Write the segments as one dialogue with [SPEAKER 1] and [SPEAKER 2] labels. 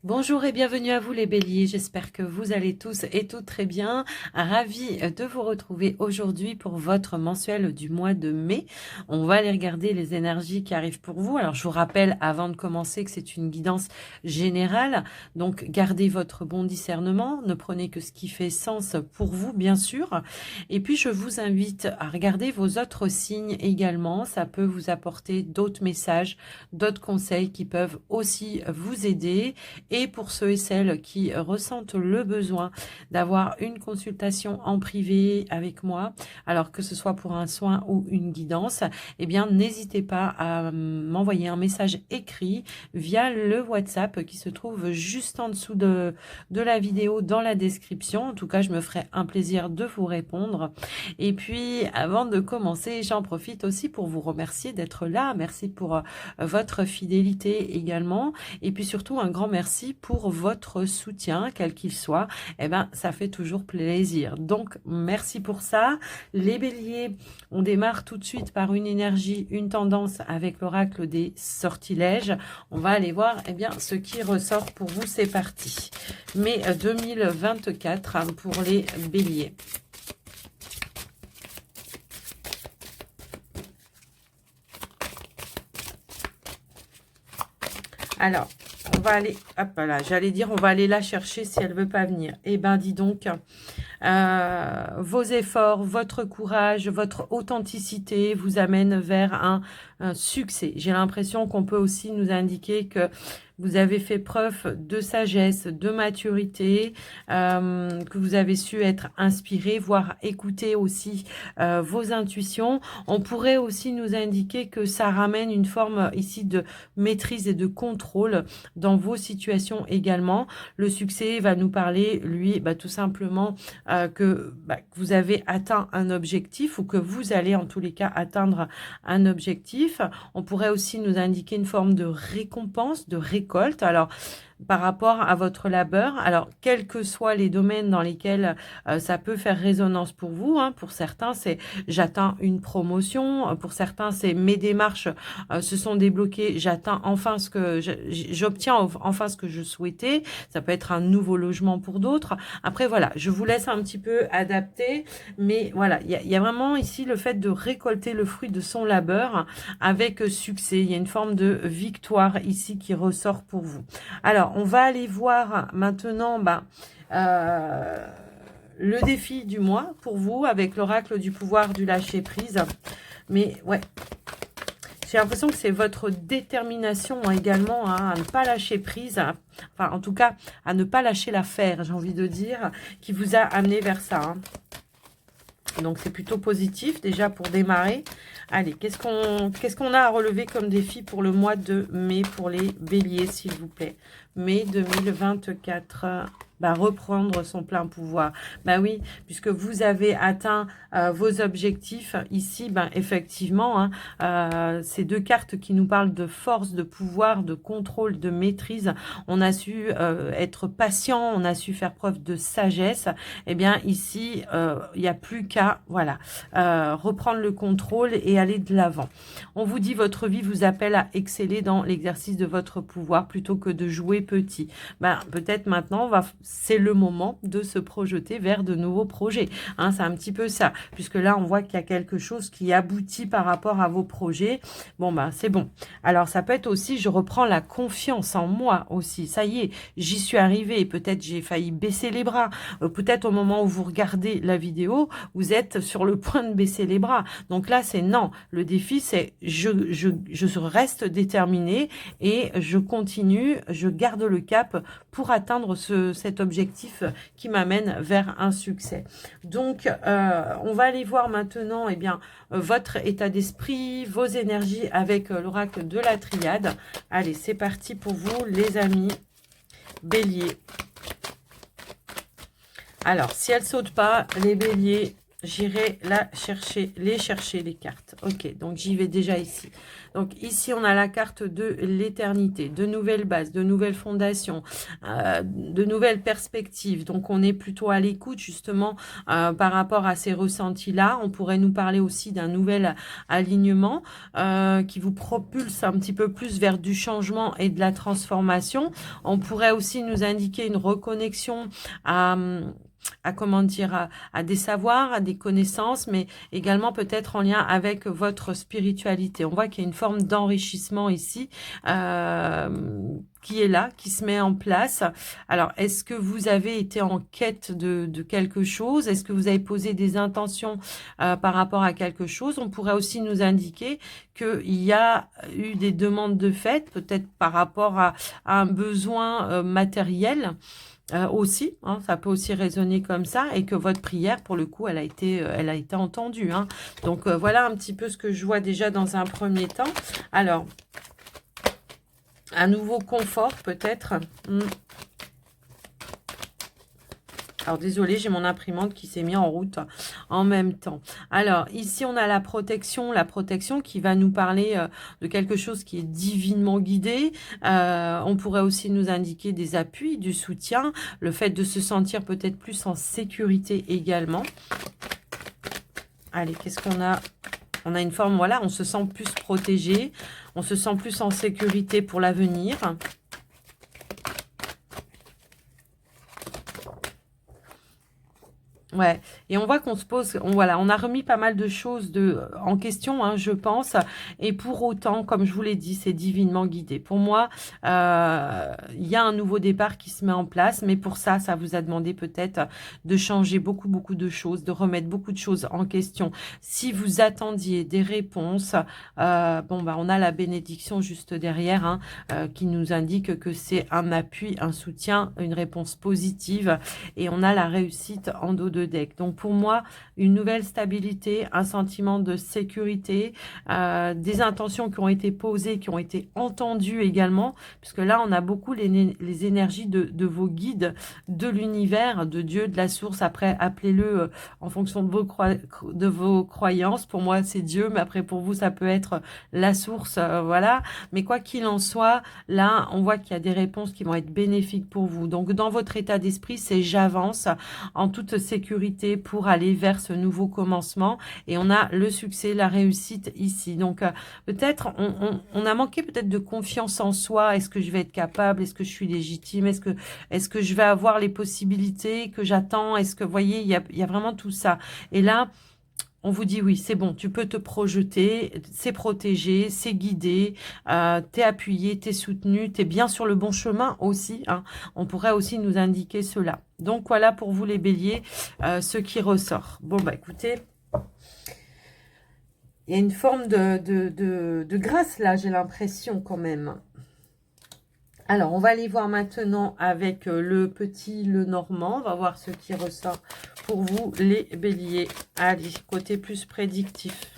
[SPEAKER 1] Bonjour et bienvenue à vous les béliers, j'espère que vous allez tous et toutes très bien. Ravi de vous retrouver aujourd'hui pour votre mensuel du mois de mai. On va aller regarder les énergies qui arrivent pour vous. Alors je vous rappelle avant de commencer que c'est une guidance générale, donc gardez votre bon discernement, ne prenez que ce qui fait sens pour vous bien sûr. Et puis je vous invite à regarder vos autres signes également, ça peut vous apporter d'autres messages, d'autres conseils qui peuvent aussi vous aider. Et pour ceux et celles qui ressentent le besoin d'avoir une consultation en privé avec moi, alors que ce soit pour un soin ou une guidance, eh bien n'hésitez pas à m'envoyer un message écrit via le WhatsApp qui se trouve juste en dessous de la vidéo dans la description. En tout cas, je me ferai un plaisir de vous répondre. Et puis, avant de commencer, j'en profite aussi pour vous remercier d'être là. Merci pour votre fidélité également. Et puis surtout, un grand merci pour votre soutien, quel qu'il soit. Eh ben, ça fait toujours plaisir. Donc, merci pour ça. Les béliers, on démarre tout de suite par une énergie, une tendance avec l'oracle des sortilèges. On va aller voir eh bien, ce qui ressort pour vous. C'est parti. Mai 2024 pour les béliers. Alors, on va aller, hop là, j'allais dire, on va aller la chercher si elle veut pas venir. Eh ben, dis donc, vos efforts, votre courage, votre authenticité vous amènent vers un succès. J'ai l'impression qu'on peut aussi nous indiquer que vous avez fait preuve de sagesse, de maturité, que vous avez su être inspiré, voire écouter aussi vos intuitions. On pourrait aussi nous indiquer que ça ramène une forme ici de maîtrise et de contrôle dans vos situations également. Le succès va nous parler, lui, tout simplement que vous avez atteint un objectif ou que vous allez en tous les cas atteindre un objectif. On pourrait aussi nous indiquer une forme de récompense, de récompense. Alors, par rapport à votre labeur, alors quels que soient les domaines dans lesquels ça peut faire résonance pour vous, hein, pour certains c'est j'atteins une promotion, pour certains c'est mes démarches se sont débloquées, j'atteins enfin ce que j'obtiens enfin ce que je souhaitais, ça peut être un nouveau logement pour d'autres. Après voilà, je vous laisse un petit peu adapter, mais voilà, il y a vraiment ici le fait de récolter le fruit de son labeur avec succès, il y a une forme de victoire ici qui ressort pour vous. Alors, on va aller voir maintenant le défi du mois pour vous avec l'oracle du pouvoir du lâcher prise. Mais ouais, j'ai l'impression que c'est votre détermination également à ne pas lâcher prise, enfin en tout cas à ne pas lâcher l'affaire, j'ai envie de dire, qui vous a amené vers ça. Hein. Donc c'est plutôt positif déjà pour démarrer. Allez, qu'est-ce qu'on a à relever comme défi pour le mois de mai pour les béliers, s'il vous plaît. Mai 2024. Reprendre son plein pouvoir. Oui, puisque vous avez atteint vos objectifs ici, effectivement, hein, ces deux cartes qui nous parlent de force, de pouvoir, de contrôle, de maîtrise. On a su être patient, on a su faire preuve de sagesse. Eh bien, ici, il n'y a plus qu'à reprendre le contrôle et aller de l'avant. On vous dit votre vie vous appelle à exceller dans l'exercice de votre pouvoir plutôt que de jouer petit. Peut-être maintenant, c'est le moment de se projeter vers de nouveaux projets. Hein, c'est un petit peu ça, puisque là, on voit qu'il y a quelque chose qui aboutit par rapport à vos projets. Bon, c'est bon. Alors, ça peut être aussi, je reprends la confiance en moi aussi. Ça y est, j'y suis arrivée. Peut-être j'ai failli baisser les bras. Peut-être au moment où vous regardez la vidéo, vous êtes sur le point de baisser les bras. Donc là, c'est non. Le défi, c'est je reste déterminée et je continue, je garde le cap pour atteindre cet objectif qui m'amène vers un succès. Donc, on va aller voir maintenant votre état d'esprit, vos énergies avec l'oracle de la triade. Allez, c'est parti pour vous, les amis béliers. Alors, si elle saute pas, les béliers, J'irai les chercher, les cartes. Ok, donc j'y vais déjà ici. Donc ici, on a la carte de l'éternité, de nouvelles bases, de nouvelles fondations, de nouvelles perspectives. Donc on est plutôt à l'écoute justement par rapport à ces ressentis-là. On pourrait nous parler aussi d'un nouvel alignement qui vous propulse un petit peu plus vers du changement et de la transformation. On pourrait aussi nous indiquer une reconnexion à comment dire, à des savoirs, à des connaissances, mais également peut-être en lien avec votre spiritualité. On voit qu'il y a une forme d'enrichissement ici qui est là, qui se met en place. Alors, est-ce que vous avez été en quête de quelque chose? Est-ce que vous avez posé des intentions par rapport à quelque chose? On pourrait aussi nous indiquer qu'il y a eu des demandes de fait, peut-être par rapport à un besoin matériel. Aussi, hein, ça peut aussi résonner comme ça, et que votre prière, pour le coup, elle a été entendue. Hein. Donc, voilà un petit peu ce que je vois déjà dans un premier temps. Alors, un nouveau confort, peut-être. Alors, désolé, j'ai mon imprimante qui s'est mise en route en même temps. Alors, ici, on a la protection qui va nous parler de quelque chose qui est divinement guidé. On pourrait aussi nous indiquer des appuis, du soutien, le fait de se sentir peut-être plus en sécurité également. Allez, qu'est-ce qu'on a? On a une forme, voilà, on se sent plus protégé, on se sent plus en sécurité pour l'avenir. Ouais, et on voit qu'on se pose, voilà, on a remis pas mal de choses en question, hein, je pense, et pour autant, comme je vous l'ai dit, c'est divinement guidé. Pour moi, il y a un nouveau départ qui se met en place, mais pour ça, ça vous a demandé peut-être de changer beaucoup de choses, de remettre beaucoup de choses en question. Si vous attendiez des réponses, bon, bah, on a la bénédiction juste derrière, hein, qui nous indique que c'est un appui, un soutien, une réponse positive, et on a la réussite en dos de deck. Donc pour moi, une nouvelle stabilité, un sentiment de sécurité, des intentions qui ont été posées, qui ont été entendues également, puisque là on a beaucoup les énergies de vos guides, de l'univers, de Dieu, de la source. Après, appelez-le en fonction de vos croyances. Pour moi, c'est Dieu, mais après pour vous, ça peut être la source, voilà. Mais quoi qu'il en soit, là, on voit qu'il y a des réponses qui vont être bénéfiques pour vous. Donc dans votre état d'esprit, c'est j'avance en toute sécurité pour aller vers ce nouveau commencement, et on a le succès, la réussite ici. Donc peut-être on a manqué peut-être de confiance en soi. Est-ce que je vais être capable? Est-ce que je suis légitime? Est-ce que je vais avoir les possibilités que j'attends? Est-ce que, vous voyez, il y a vraiment tout ça. Et là, on vous dit oui, c'est bon, tu peux te projeter, c'est protégé, c'est guidé, t'es appuyé, t'es soutenu, t'es bien sur le bon chemin aussi. Hein. On pourrait aussi nous indiquer cela. Donc voilà pour vous les béliers, ce qui ressort. Bon bah écoutez, il y a une forme de grâce là, j'ai l'impression quand même. Alors, on va aller voir maintenant avec le normand. On va voir ce qui ressort pour vous, les béliers. Allez, côté plus prédictif.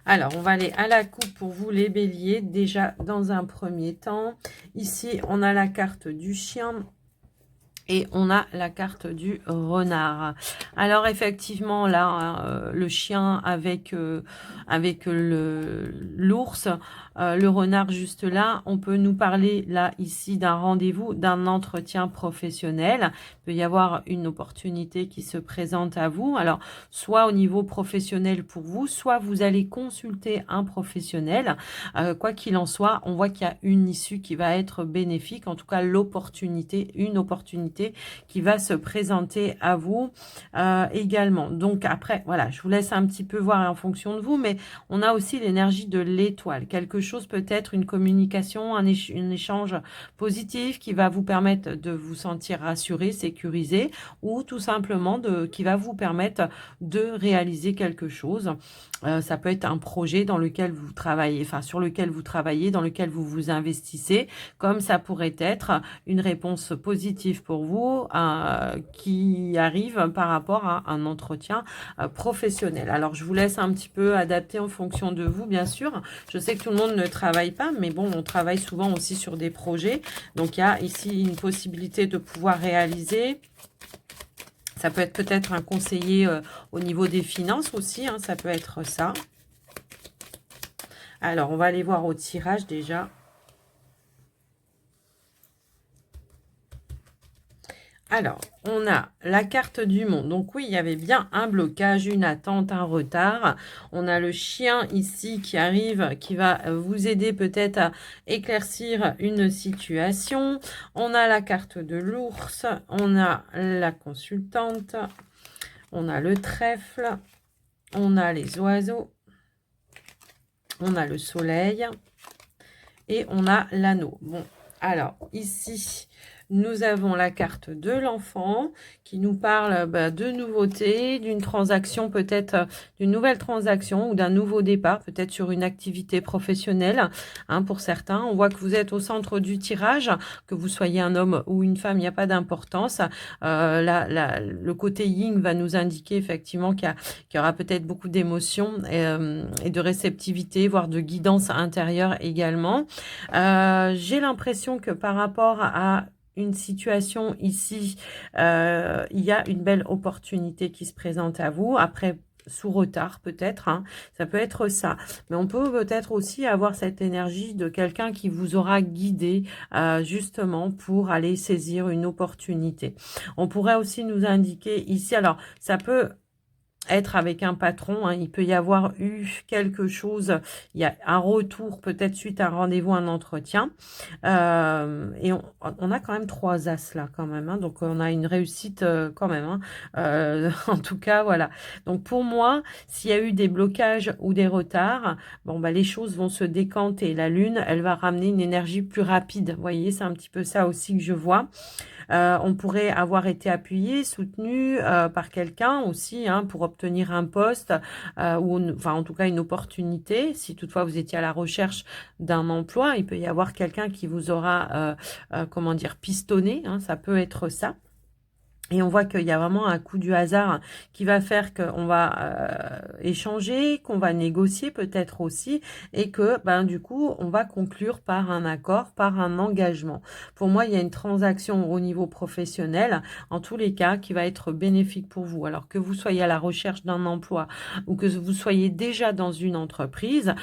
[SPEAKER 1] Alors, on va aller à la coupe pour vous, les béliers. Déjà, dans un premier temps. Ici, on a la carte du chien. Et on a la carte du renard. Alors effectivement là, le chien avec l'ours, le renard juste là, on peut nous parler là ici d'un rendez-vous, d'un entretien professionnel. Il peut y avoir une opportunité qui se présente à vous. Alors soit au niveau professionnel pour vous, soit vous allez consulter un professionnel. Quoi qu'il en soit, on voit qu'il y a une issue qui va être bénéfique. En tout cas, une opportunité qui va se présenter à vous également. Donc après, voilà, je vous laisse un petit peu voir en fonction de vous, mais on a aussi l'énergie de l'étoile. Quelque chose peut-être, une communication, un échange positif qui va vous permettre de vous sentir rassuré, sécurisé, ou tout simplement qui va vous permettre de réaliser quelque chose. Ça peut être un projet dans lequel vous travaillez, enfin sur lequel vous travaillez, dans lequel vous vous investissez, comme ça pourrait être une réponse positive pour vous qui arrive par rapport à un entretien professionnel. Alors je vous laisse un petit peu adapter en fonction de vous, bien sûr. Je sais que tout le monde ne travaille pas, mais bon, on travaille souvent aussi sur des projets. Donc il y a ici une possibilité de pouvoir réaliser. Ça peut être peut-être un conseiller au niveau des finances aussi, hein, ça peut être ça. Alors, on va aller voir au tirage déjà. Alors, on a la carte du monde. Donc oui, il y avait bien un blocage, une attente, un retard. On a le chien ici qui arrive, qui va vous aider peut-être à éclaircir une situation. On a la carte de l'ours, on a la consultante, on a le trèfle, on a les oiseaux, on a le soleil et on a l'anneau. Bon, alors ici, nous avons la carte de l'enfant qui nous parle de nouveautés, d'une transaction peut-être, d'une nouvelle transaction ou d'un nouveau départ, peut-être sur une activité professionnelle. Hein, pour certains, on voit que vous êtes au centre du tirage, que vous soyez un homme ou une femme, il n'y a pas d'importance. Le côté yin va nous indiquer effectivement qu'il y aura peut-être beaucoup d'émotions et de réceptivité, voire de guidance intérieure également. J'ai l'impression que par rapport à une situation ici, il y a une belle opportunité qui se présente à vous. Après, sous retard peut-être, hein, ça peut être ça. Mais on peut peut-être aussi avoir cette énergie de quelqu'un qui vous aura guidé justement pour aller saisir une opportunité. On pourrait aussi nous indiquer ici, alors ça peut être avec un patron, hein, il peut y avoir eu quelque chose, il y a un retour peut-être suite à un rendez-vous, un entretien, et on a quand même 3 as là quand même, hein, donc on a une réussite quand même, hein, en tout cas voilà. Donc pour moi, s'il y a eu des blocages ou des retards, bon bah les choses vont se décanter, la lune elle va ramener une énergie plus rapide, vous voyez, c'est un petit peu ça aussi que je vois. On pourrait avoir été appuyé, soutenu par quelqu'un aussi, hein, pour obtenir un poste ou enfin en tout cas une opportunité. Si toutefois vous étiez à la recherche d'un emploi, il peut y avoir quelqu'un qui vous aura comment dire, pistonné, hein, ça peut être ça. Et on voit qu'il y a vraiment un coup du hasard qui va faire qu'on va échanger, qu'on va négocier peut-être aussi, et que du coup, on va conclure par un accord, par un engagement. Pour moi, il y a une transaction au niveau professionnel, en tous les cas, qui va être bénéfique pour vous. Alors que vous soyez à la recherche d'un emploi ou que vous soyez déjà dans une entreprise,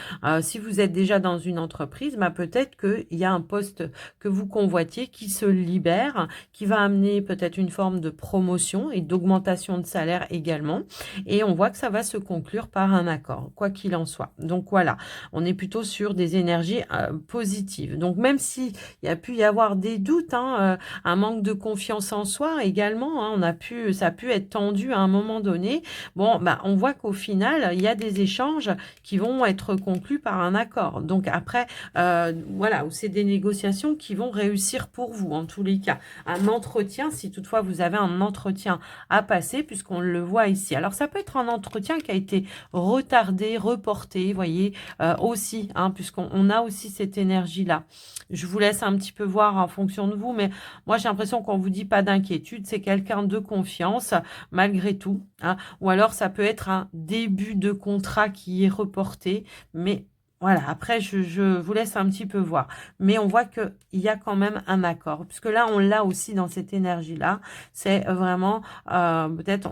[SPEAKER 1] si vous êtes déjà dans une entreprise, peut-être qu'il y a un poste que vous convoitiez qui se libère, qui va amener peut-être une forme de promotion et d'augmentation de salaire également. Et on voit que ça va se conclure par un accord, quoi qu'il en soit. Donc voilà, on est plutôt sur des énergies positives. Donc même s'il y a pu y avoir des doutes, hein, un manque de confiance en soi également, hein, ça a pu être tendu à un moment donné. Bon, on voit qu'au final, il y a des échanges qui vont être conclus par un accord. Donc après, voilà, ou c'est des négociations qui vont réussir pour vous, en tous les cas. Un entretien, si toutefois vous avez un entretien à passer, puisqu'on le voit ici. Alors, ça peut être un entretien qui a été retardé, reporté, vous voyez, aussi, hein, puisqu'on a aussi cette énergie-là. Je vous laisse un petit peu voir en fonction de vous, mais moi, j'ai l'impression qu'on vous dit pas d'inquiétude, c'est quelqu'un de confiance, malgré tout, hein. Ou alors, ça peut être un début de contrat qui est reporté, mais voilà, après, je vous laisse un petit peu voir. Mais on voit qu'il y a quand même un accord. Puisque là, on l'a aussi dans cette énergie-là. C'est vraiment, peut-être,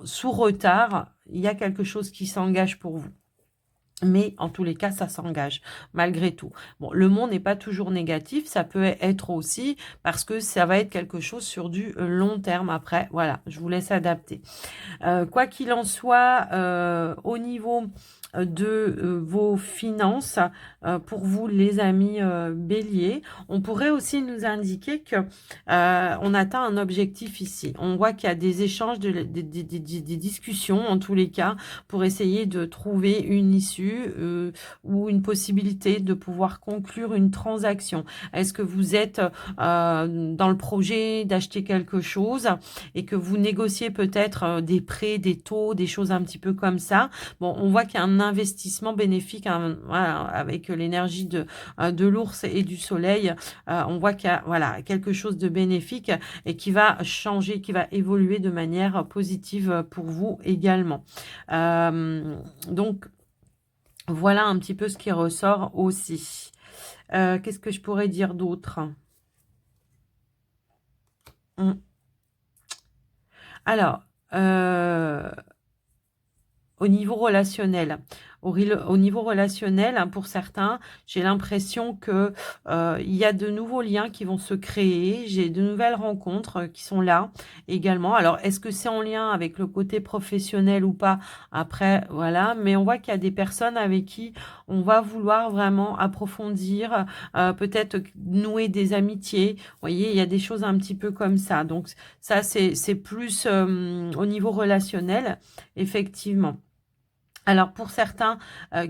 [SPEAKER 1] sous retard, il y a quelque chose qui s'engage pour vous. Mais en tous les cas, ça s'engage, malgré tout. Bon, le monde n'est pas toujours négatif. Ça peut être aussi parce que ça va être quelque chose sur du long terme après. Voilà, je vous laisse adapter. Quoi qu'il en soit, au niveau de vos finances, pour vous les amis béliers, on pourrait aussi nous indiquer que on atteint un objectif ici. On voit qu'il y a des échanges, des discussions en tous les cas pour essayer de trouver une issue, prévu ou une possibilité de pouvoir conclure une transaction? Est-ce que vous êtes dans le projet d'acheter quelque chose et que vous négociez peut-être des prêts, des taux, des choses un petit peu comme ça? Bon, on voit qu'il y a un investissement bénéfique hein, voilà, avec l'énergie de l'ours et du soleil. On voit qu'il y a voilà, quelque chose de bénéfique et qui va changer, qui va évoluer de manière positive pour vous également. Donc, voilà un petit peu ce qui ressort aussi. Qu'est-ce que je pourrais dire d'autre? Alors, au niveau relationnel. Au niveau relationnel, hein, pour certains, j'ai l'impression que il y a de nouveaux liens qui vont se créer. J'ai de nouvelles rencontres qui sont là également. Alors, est-ce que c'est en lien avec le côté professionnel ou pas? Après, voilà. Mais on voit qu'il y a des personnes avec qui on va vouloir vraiment approfondir, peut-être nouer des amitiés. Vous voyez, il y a des choses un petit peu comme ça. Donc, ça, c'est plus au niveau relationnel, effectivement. Alors pour certains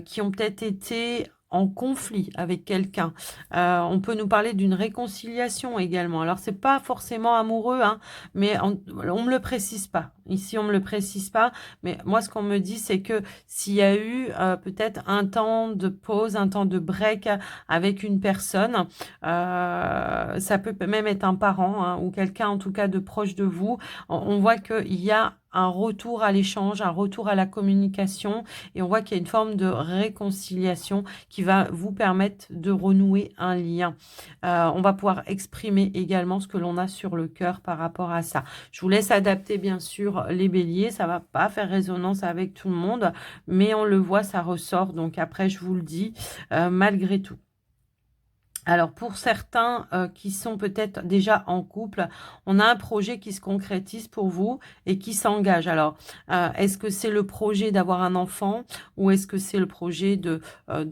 [SPEAKER 1] qui ont peut-être été en conflit avec quelqu'un, on peut nous parler d'une réconciliation également. Alors c'est pas forcément amoureux, hein, mais on me le précise pas. Ici on me le précise pas, mais moi ce qu'on me dit c'est que s'il y a eu peut-être un temps de pause, un temps de break avec une personne, ça peut même être un parent hein, ou quelqu'un en tout cas de proche de vous. On voit qu'il y a un retour à l'échange, un retour à la communication et on voit qu'il y a une forme de réconciliation qui va vous permettre de renouer un lien. On va pouvoir exprimer également ce que l'on a sur le cœur par rapport à ça. Je vous laisse adapter bien sûr les béliers, ça va pas faire résonance avec tout le monde, mais on le voit, ça ressort. Donc après, je vous le dis, malgré tout. Alors pour certains qui sont peut-être déjà en couple, on a un projet qui se concrétise pour vous et qui s'engage. Alors est-ce que c'est le projet d'avoir un enfant ou est-ce que c'est le projet de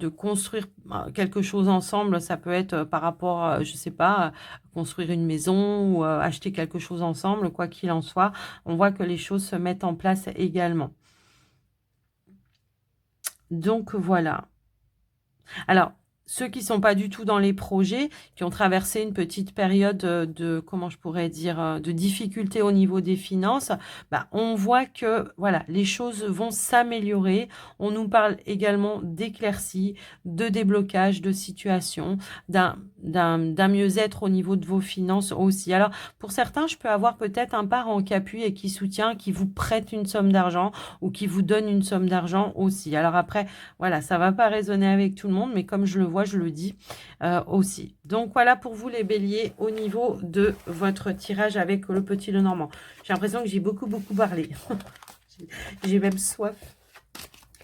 [SPEAKER 1] construire quelque chose ensemble? Ça peut être par rapport, je sais pas, construire une maison ou acheter quelque chose ensemble, quoi qu'il en soit. On voit que les choses se mettent en place également. Donc voilà. Alors, ceux qui sont pas du tout dans les projets, qui ont traversé une petite période comment je pourrais dire, de difficulté au niveau des finances, bah, on voit que voilà, les choses vont s'améliorer. On nous parle également d'éclaircies, de déblocage de situation, d'un mieux-être au niveau de vos finances aussi. Alors, pour certains, je peux avoir peut-être un parent qui appuie et qui soutient, qui vous prête une somme d'argent ou qui vous donne une somme d'argent aussi. Alors après, voilà, ça va pas résonner avec tout le monde, mais comme je le vois, je le dis aussi. Donc voilà pour vous les béliers au niveau de votre tirage avec le petit Lenormand. J'ai l'impression que j'ai beaucoup parlé. J'ai même soif.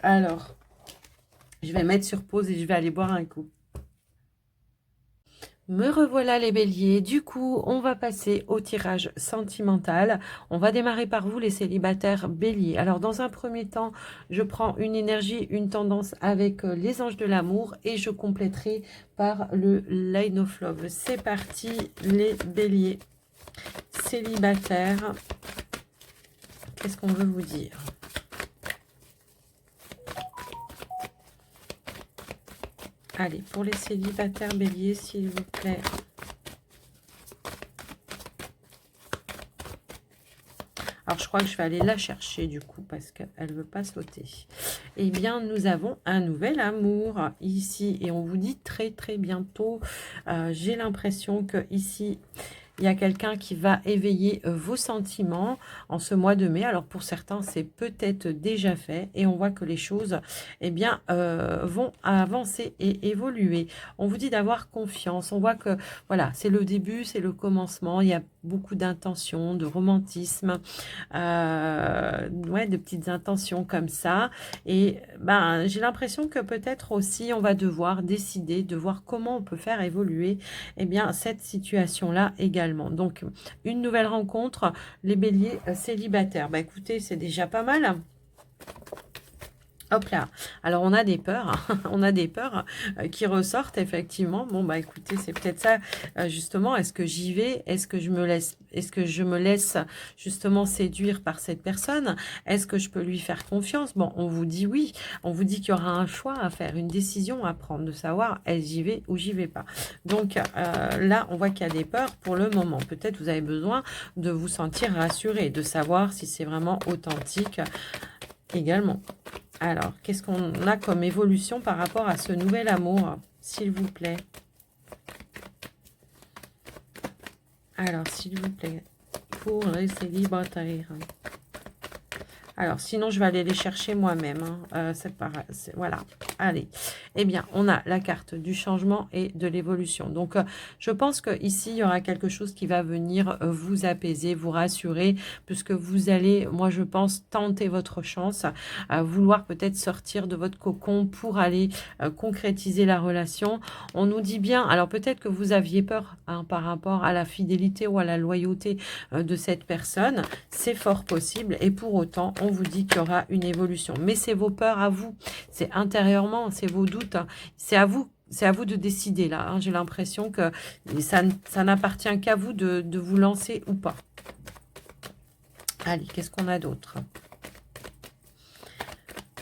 [SPEAKER 1] Alors, je vais mettre sur pause et je vais aller boire un coup. Me revoilà les béliers, du coup on va passer au tirage sentimental. On va démarrer par vous les célibataires béliers. Alors dans un premier temps, je prends une énergie, une tendance avec les anges de l'amour et je compléterai par le Line of Love. C'est parti les béliers célibataires. Qu'est-ce qu'on veut vous dire ? Allez, pour les célibataires béliers, s'il vous plaît. Alors, je crois que je vais aller la chercher du coup parce qu'elle ne veut pas sauter. Eh bien, nous avons un nouvel amour ici et on vous dit très bientôt. J'ai l'impression que ici, il y a quelqu'un qui va éveiller vos sentiments en ce mois de mai. Alors pour certains, c'est peut-être déjà fait. Et on voit que les choses eh bien, vont avancer et évoluer. On vous dit d'avoir confiance. On voit que voilà, c'est le début, c'est le commencement. Il y a beaucoup d'intentions, de romantisme, ouais, de petites intentions comme ça. Et ben, j'ai l'impression que peut-être aussi, on va devoir décider de voir comment on peut faire évoluer eh bien, cette situation-là également. Donc, une nouvelle rencontre, les béliers célibataires. Bah, écoutez, c'est déjà pas mal. Hop là. Alors, on a des peurs. On a des peurs qui ressortent, effectivement. Bon, bah, écoutez, c'est peut-être ça, justement. Est-ce que j'y vais? Est-ce que je me laisse, justement, séduire par cette personne? Est-ce que je peux lui faire confiance? Bon, on vous dit oui. On vous dit qu'il y aura un choix à faire, une décision à prendre, de savoir, est-ce j'y vais ou j'y vais pas. Donc, là, on voit qu'il y a des peurs pour le moment. Peut-être vous avez besoin de vous sentir rassuré, de savoir si c'est vraiment authentique également. Alors, qu'est-ce qu'on a comme évolution par rapport à ce nouvel amour, s'il vous plaît? Alors, s'il vous plaît, pour les célibataires. Alors, sinon, je vais aller les chercher moi-même. Hein. Voilà. Allez. Eh bien, on a la carte du changement et de l'évolution. Donc, je pense qu'ici, il y aura quelque chose qui va venir vous apaiser, vous rassurer, puisque vous allez, moi, je pense, tenter votre chance, vouloir peut-être sortir de votre cocon pour aller concrétiser la relation. On nous dit bien, alors peut-être que vous aviez peur hein, par rapport à la fidélité ou à la loyauté de cette personne. C'est fort possible et pour autant, on vous dit qu'il y aura une évolution. Mais c'est vos peurs à vous, c'est intérieurement, c'est vos doutes, hein. C'est à vous. C'est à vous de décider là. Hein. J'ai l'impression que ça n'appartient qu'à vous de vous lancer ou pas. Allez, qu'est-ce qu'on a d'autre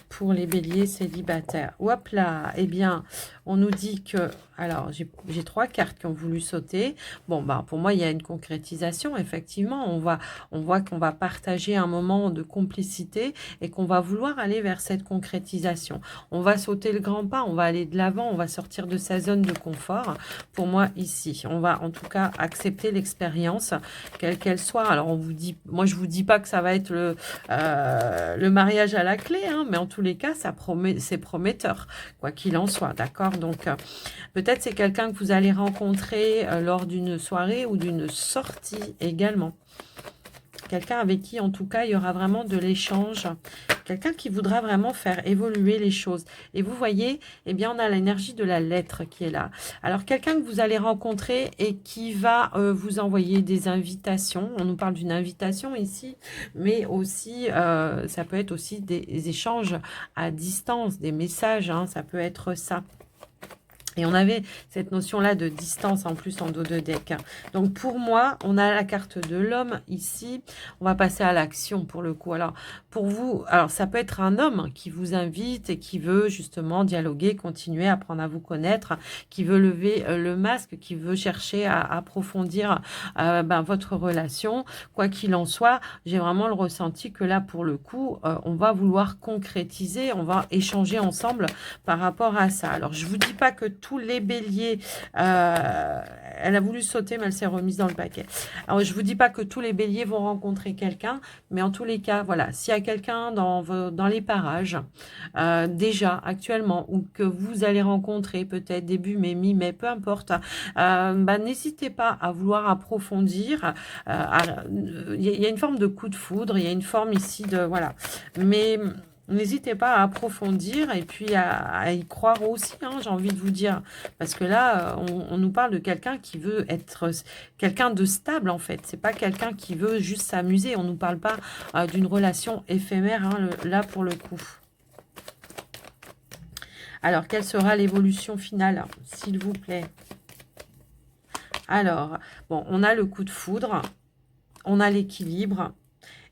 [SPEAKER 1] pour les béliers célibataires? Hop là, eh bien, on nous dit que... Alors, j'ai 3 cartes qui ont voulu sauter. Bon, bah, pour moi, il y a une concrétisation, effectivement. On voit qu'on va partager un moment de complicité et qu'on va vouloir aller vers cette concrétisation. On va sauter le grand pas, on va aller de l'avant, on va sortir de sa zone de confort. Pour moi, ici, on va en tout cas accepter l'expérience, quelle qu'elle soit. Alors, on vous dit, moi, je vous dis pas que ça va être le mariage à la clé, hein, mais en tous les cas, c'est prometteur, quoi qu'il en soit, d'accord? Donc, peut-être c'est quelqu'un que vous allez rencontrer lors d'une soirée ou d'une sortie également. Quelqu'un avec qui, en tout cas, il y aura vraiment de l'échange. Quelqu'un qui voudra vraiment faire évoluer les choses. Et vous voyez, eh bien, on a l'énergie de la lettre qui est là. Alors, quelqu'un que vous allez rencontrer et qui va vous envoyer des invitations. On nous parle d'une invitation ici, mais aussi, ça peut être aussi des échanges à distance, des messages, hein, ça peut être ça. Et on avait cette notion-là de distance en plus en dos de deck. Donc pour moi, on a la carte de l'homme ici. On va passer à l'action pour le coup. Alors pour vous, alors ça peut être un homme qui vous invite et qui veut justement dialoguer, continuer, apprendre à vous connaître, qui veut lever le masque, qui veut chercher à approfondir votre relation. Quoi qu'il en soit, j'ai vraiment le ressenti que là pour le coup, on va vouloir concrétiser, on va échanger ensemble par rapport à ça. Alors je vous dis pas que tous les béliers, elle a voulu sauter mais elle s'est remise dans le paquet. Alors je vous dis pas que tous les béliers vont rencontrer quelqu'un, mais en tous les cas, voilà, s'il y a quelqu'un dans les parages, déjà actuellement, ou que vous allez rencontrer peut-être début mai, mi-mai, peu importe, n'hésitez pas à vouloir approfondir. Il y a une forme de coup de foudre, il y a une forme ici de... Voilà. Mais... n'hésitez pas à approfondir et puis à y croire aussi, hein, j'ai envie de vous dire. Parce que là, on nous parle de quelqu'un qui veut être quelqu'un de stable, en fait. C'est pas quelqu'un qui veut juste s'amuser. On nous parle pas d'une relation éphémère, hein, là, pour le coup. Alors, quelle sera l'évolution finale, s'il vous plaît? Alors, bon, on a le coup de foudre. On a l'équilibre.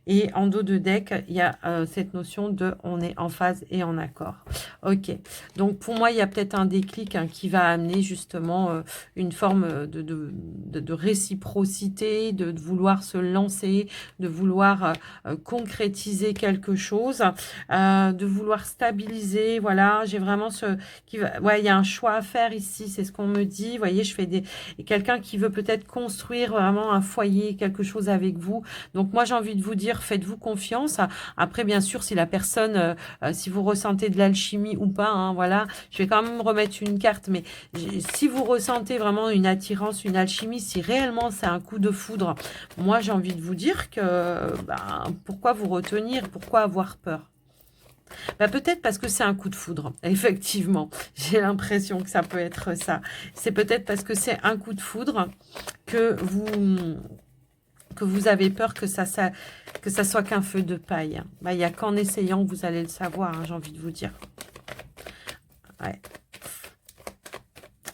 [SPEAKER 1] Et en dos de deck, il y a cette notion de on est en phase et en accord. Ok. Donc, pour moi, il y a peut-être un déclic hein, qui va amener justement une forme de réciprocité, de vouloir se lancer, de vouloir concrétiser quelque chose, de vouloir stabiliser. Voilà, j'ai vraiment ouais, il y a un choix à faire ici, c'est ce qu'on me dit. Vous voyez, je fais quelqu'un qui veut peut-être construire vraiment un foyer, quelque chose avec vous. Donc, moi, j'ai envie de vous dire, faites-vous confiance. Après, bien sûr, si la personne, si vous ressentez de l'alchimie ou pas, hein, voilà, je vais quand même remettre une carte, mais si vous ressentez vraiment une attirance, une alchimie, si réellement c'est un coup de foudre, moi, j'ai envie de vous dire que, pourquoi vous retenir, pourquoi avoir peur? Peut-être parce que c'est un coup de foudre, effectivement. J'ai l'impression que ça peut être ça. C'est peut-être parce que c'est un coup de foudre que que vous avez peur que ça soit qu'un feu de paille. Bah, il n'y a qu'en essayant que vous allez le savoir, hein, j'ai envie de vous dire. Ouais.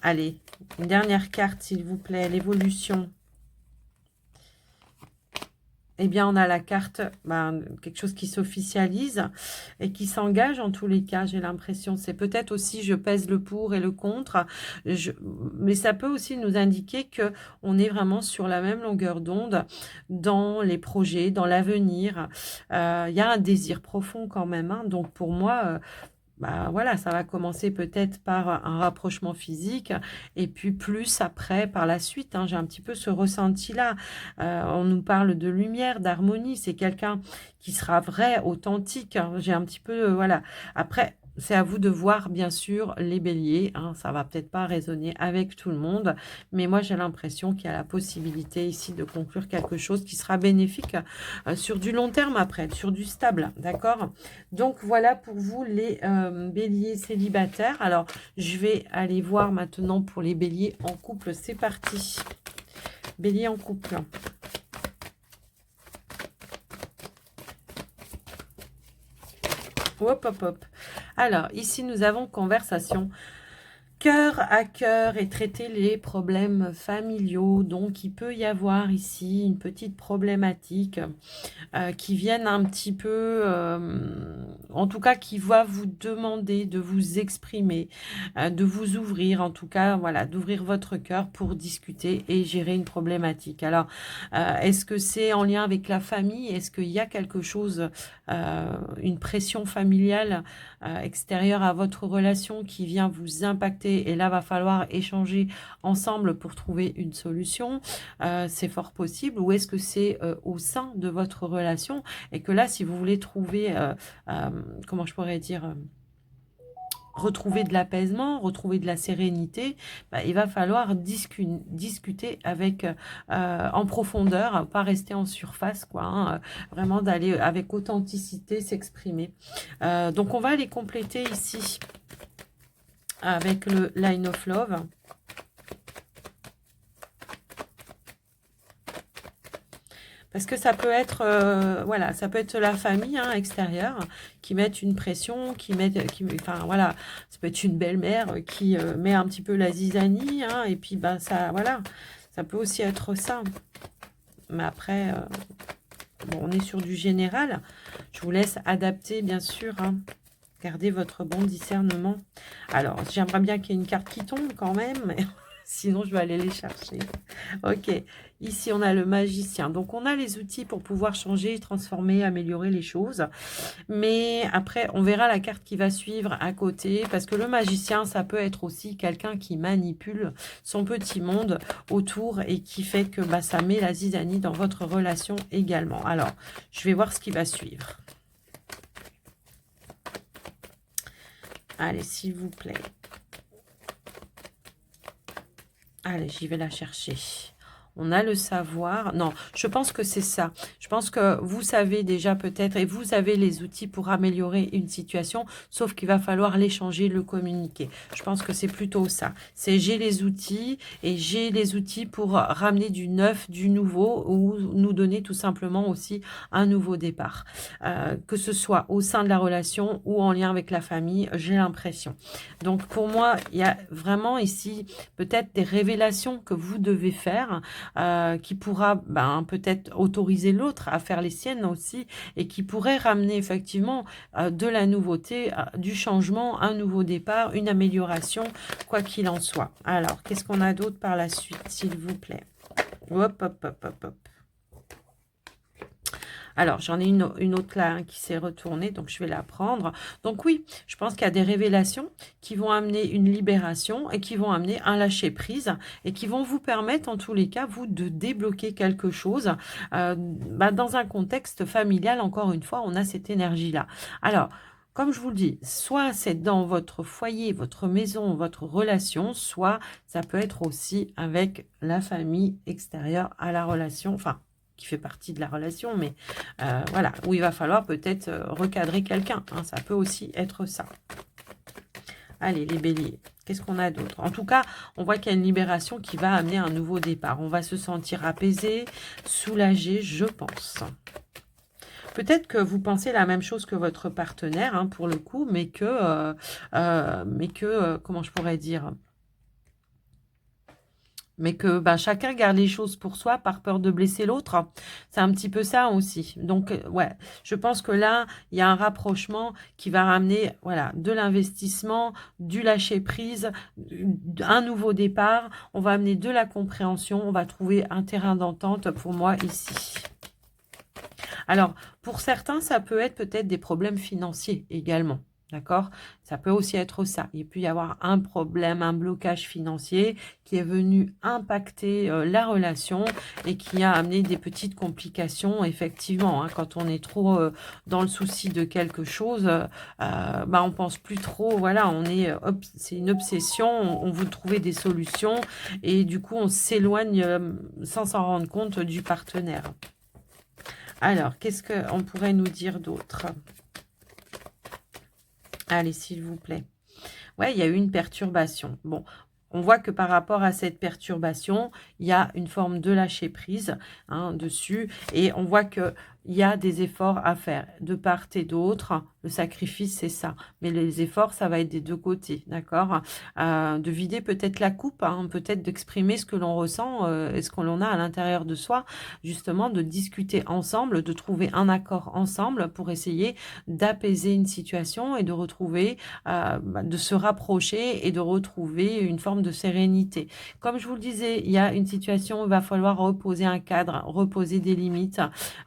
[SPEAKER 1] Allez, une dernière carte, s'il vous plaît, l'évolution. Eh bien, on a la carte, quelque chose qui s'officialise et qui s'engage en tous les cas, j'ai l'impression. C'est peut-être aussi, je pèse le pour et le contre, mais ça peut aussi nous indiquer que on est vraiment sur la même longueur d'onde dans les projets, dans l'avenir. Il y a un désir profond quand même, hein. Donc pour moi, voilà, ça va commencer peut-être par un rapprochement physique et puis plus après, par la suite, hein, j'ai un petit peu ce ressenti-là. On nous parle de lumière, d'harmonie, c'est quelqu'un qui sera vrai, authentique, hein. J'ai un petit peu, voilà. Après, c'est à vous de voir, bien sûr, les béliers, hein, ça va peut-être pas résonner avec tout le monde, mais moi, j'ai l'impression qu'il y a la possibilité ici de conclure quelque chose qui sera bénéfique sur du long terme après, sur du stable, d'accord? Donc, voilà pour vous les béliers célibataires. Alors, je vais aller voir maintenant pour les béliers en couple. C'est parti. Bélier en couple. Hop, hop, hop. Alors, ici, nous avons conversation. Cœur à cœur et traiter les problèmes familiaux. Donc, il peut y avoir ici une petite problématique qui viennent un petit peu, en tout cas, qui va vous demander de vous exprimer, de vous ouvrir, en tout cas, voilà, d'ouvrir votre cœur pour discuter et gérer une problématique. Alors, est-ce que c'est en lien avec la famille? Est-ce qu'il y a quelque chose, une pression familiale extérieure à votre relation qui vient vous impacter? Et là, va falloir échanger ensemble pour trouver une solution. C'est fort possible. Ou est-ce que c'est au sein de votre relation et que là, si vous voulez trouver, comment je pourrais dire, retrouver de l'apaisement, retrouver de la sérénité, il va falloir discuter avec en profondeur, pas rester en surface, quoi, hein, vraiment d'aller avec authenticité s'exprimer. Donc, on va aller compléter ici avec le Line of Love. Parce que ça peut être, voilà, ça peut être la famille, hein, extérieure qui met une pression, enfin voilà, ça peut être une belle-mère qui met un petit peu la zizanie, hein, et puis ça, voilà, ça peut aussi être ça. Mais après, bon, on est sur du général. Je vous laisse adapter, bien sûr, hein. Gardez votre bon discernement. Alors, j'aimerais bien qu'il y ait une carte qui tombe quand même, mais sinon je vais aller les chercher. Ok, ici on a le magicien. Donc on a les outils pour pouvoir changer, transformer, améliorer les choses. Mais après, on verra la carte qui va suivre à côté. Parce que le magicien, ça peut être aussi quelqu'un qui manipule son petit monde autour et qui fait que ça met la zizanie dans votre relation également. Alors, je vais voir ce qui va suivre. Allez, s'il vous plaît. Allez, j'y vais la chercher. On a le savoir. Non, je pense que c'est ça. Je pense que vous savez déjà peut-être et vous avez les outils pour améliorer une situation, sauf qu'il va falloir l'échanger, le communiquer. Je pense que c'est plutôt ça. C'est j'ai les outils et j'ai les outils pour ramener du neuf, du nouveau ou nous donner tout simplement aussi un nouveau départ. Que ce soit au sein de la relation ou en lien avec la famille, j'ai l'impression. Donc pour moi, il y a vraiment ici peut-être des révélations que vous devez faire qui pourra peut-être autoriser l'autre à faire les siennes aussi et qui pourrait ramener effectivement de la nouveauté, du changement, un nouveau départ, une amélioration, quoi qu'il en soit. Alors, qu'est-ce qu'on a d'autre par la suite, s'il vous plaît? Hop, hop, hop, hop, hop. Alors, j'en ai une autre là hein, qui s'est retournée, donc je vais la prendre. Donc oui, je pense qu'il y a des révélations qui vont amener une libération et qui vont amener un lâcher-prise et qui vont vous permettre, en tous les cas, vous, de débloquer quelque chose dans un contexte familial. Encore une fois, on a cette énergie-là. Alors, comme je vous le dis, soit c'est dans votre foyer, votre maison, votre relation, soit ça peut être aussi avec la famille extérieure à la relation, enfin, qui fait partie de la relation, mais voilà, où il va falloir peut-être recadrer quelqu'un. Hein, ça peut aussi être ça. Allez, les béliers. Qu'est-ce qu'on a d'autre? En tout cas, on voit qu'il y a une libération qui va amener un nouveau départ. On va se sentir apaisé, soulagé, je pense. Peut-être que vous pensez la même chose que votre partenaire, hein, pour le coup, comment je pourrais dire? Mais que bah, chacun garde les choses pour soi par peur de blesser l'autre. C'est un petit peu ça aussi. Donc, ouais, je pense que là, il y a un rapprochement qui va ramener voilà, de l'investissement, du lâcher-prise, un nouveau départ. On va amener de la compréhension. On va trouver un terrain d'entente pour moi ici. Alors, pour certains, ça peut être peut-être des problèmes financiers également. D'accord? Ça peut aussi être ça. Il peut y avoir un problème, un blocage financier qui est venu impacter la relation et qui a amené des petites complications, effectivement. Hein, quand on est trop dans le souci de quelque chose, bah, on pense plus trop. Voilà, c'est une obsession. On veut trouver des solutions et du coup, on s'éloigne sans s'en rendre compte du partenaire. Alors, qu'est-ce qu'on pourrait nous dire d'autre? Allez, s'il vous plaît. Ouais, il y a eu une perturbation. Bon, on voit que par rapport à cette perturbation, il y a une forme de lâcher prise hein, dessus. Et on voit qu'il y a des efforts à faire de part et d'autre. Le sacrifice, c'est ça. Mais les efforts, ça va être des deux côtés, d'accord? De vider peut-être la coupe, hein, peut-être d'exprimer ce que l'on ressent et ce que l'on a à l'intérieur de soi. Justement, de discuter ensemble, de trouver un accord ensemble pour essayer d'apaiser une situation et de retrouver, de se rapprocher et de retrouver une forme de sérénité. Comme je vous le disais, il y a une situation où il va falloir reposer un cadre, reposer des limites.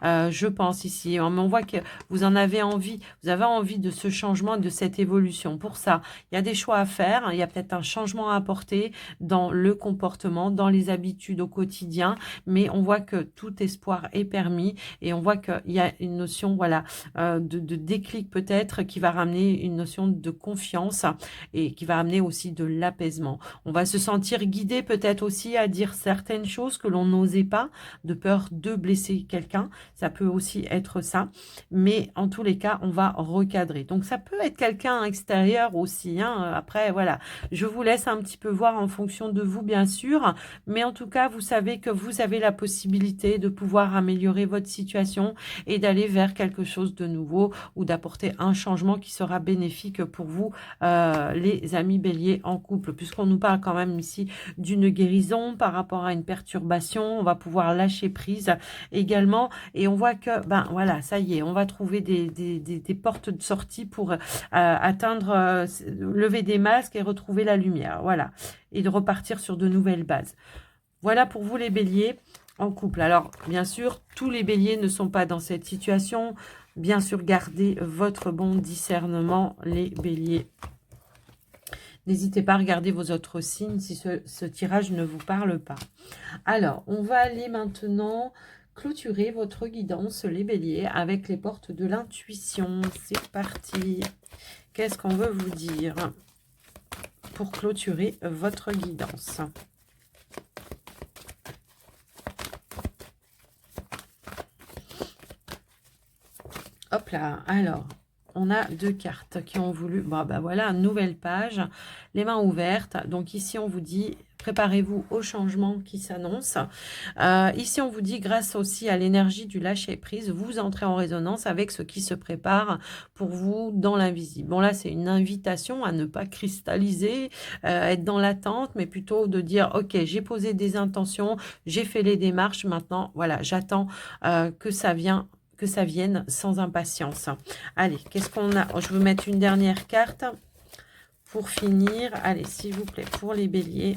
[SPEAKER 1] Je pense ici, mais on voit que vous en avez envie, vous avez envie de ce changement, de cette évolution. Pour ça, il y a des choix à faire, il y a peut-être un changement à apporter dans le comportement, dans les habitudes au quotidien, mais on voit que tout espoir est permis et on voit qu'il y a une notion voilà, de déclic peut-être qui va ramener une notion de confiance et qui va amener aussi de l'apaisement. On va se sentir guidé peut-être aussi à dire certaines choses que l'on n'osait pas, de peur de blesser quelqu'un. Ça peut aussi être ça, mais en tous les cas, on va recadrer. Donc, ça peut être quelqu'un extérieur aussi. Hein. Après, voilà, je vous laisse un petit peu voir en fonction de vous, bien sûr, mais en tout cas, vous savez que vous avez la possibilité de pouvoir améliorer votre situation et d'aller vers quelque chose de nouveau ou d'apporter un changement qui sera bénéfique pour vous, les amis béliers en couple, puisqu'on nous parle quand même ici d'une guérison par rapport à une perturbation. On va pouvoir lâcher prise également et on voit que, ben voilà, ça y est, on va trouver des portes de sortie pour atteindre, lever des masques et retrouver la lumière, voilà, et de repartir sur de nouvelles bases. Voilà pour vous les béliers en couple. Alors, bien sûr, tous les béliers ne sont pas dans cette situation. Bien sûr, gardez votre bon discernement, les béliers. N'hésitez pas à regarder vos autres signes si ce tirage ne vous parle pas. Alors, on va aller maintenant clôturer votre guidance, les béliers, avec les portes de l'intuition. C'est parti. Qu'est-ce qu'on veut vous dire pour clôturer votre guidance? Hop là, alors, on a deux cartes qui ont voulu... Bon, ben voilà, nouvelle page, les mains ouvertes. Donc ici, on vous dit, préparez-vous au changement qui s'annonce. Ici, on vous dit, grâce aussi à l'énergie du lâcher-prise, vous entrez en résonance avec ce qui se prépare pour vous dans l'invisible. Bon, là, c'est une invitation à ne pas cristalliser, être dans l'attente, mais plutôt de dire, ok, j'ai posé des intentions, j'ai fait les démarches, maintenant, voilà, j'attends que ça vienne sans impatience. Allez, qu'est-ce qu'on a? Je vais mettre une dernière carte pour finir. Allez, s'il vous plaît, pour les béliers.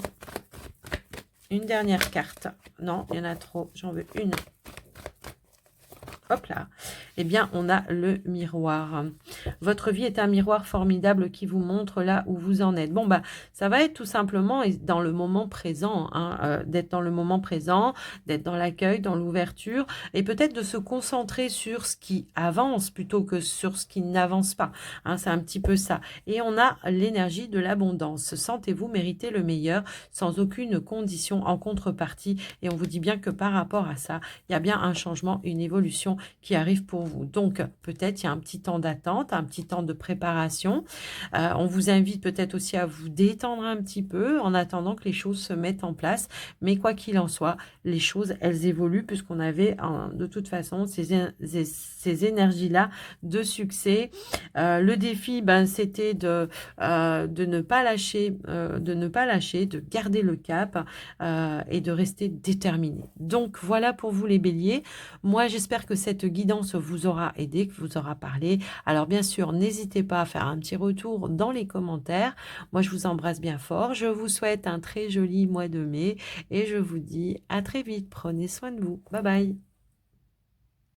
[SPEAKER 1] Une dernière carte. Non, il y en a trop. J'en veux une. Hop là. Eh bien, on a le miroir. Votre vie est un miroir formidable qui vous montre là où vous en êtes. Bon, bah, ça va être tout simplement dans le moment présent, hein, d'être dans le moment présent, d'être dans l'accueil, dans l'ouverture, et peut-être de se concentrer sur ce qui avance plutôt que sur ce qui n'avance pas. Hein, c'est un petit peu ça. Et on a l'énergie de l'abondance. Sentez-vous mériter le meilleur sans aucune condition en contrepartie. Et on vous dit bien que par rapport à ça, il y a bien un changement, une évolution qui arrive pour vous. Donc, peut-être il y a un petit temps d'attente, un petit temps de préparation. On vous invite peut-être aussi à vous détendre un petit peu en attendant que les choses se mettent en place. Mais quoi qu'il en soit, les choses, elles évoluent puisqu'on avait de toute façon ces énergies-là de succès. Le défi, ben, c'était de ne pas lâcher, de garder le cap et de rester déterminé. Donc, voilà pour vous les béliers. Moi, j'espère que cette guidance vous aura aidé, que vous aura parlé. Alors, bien sûr, n'hésitez pas à faire un petit retour dans les commentaires. Moi, je vous embrasse bien fort. Je vous souhaite un très joli mois de mai et je vous dis à très vite. Prenez soin de vous. Bye bye.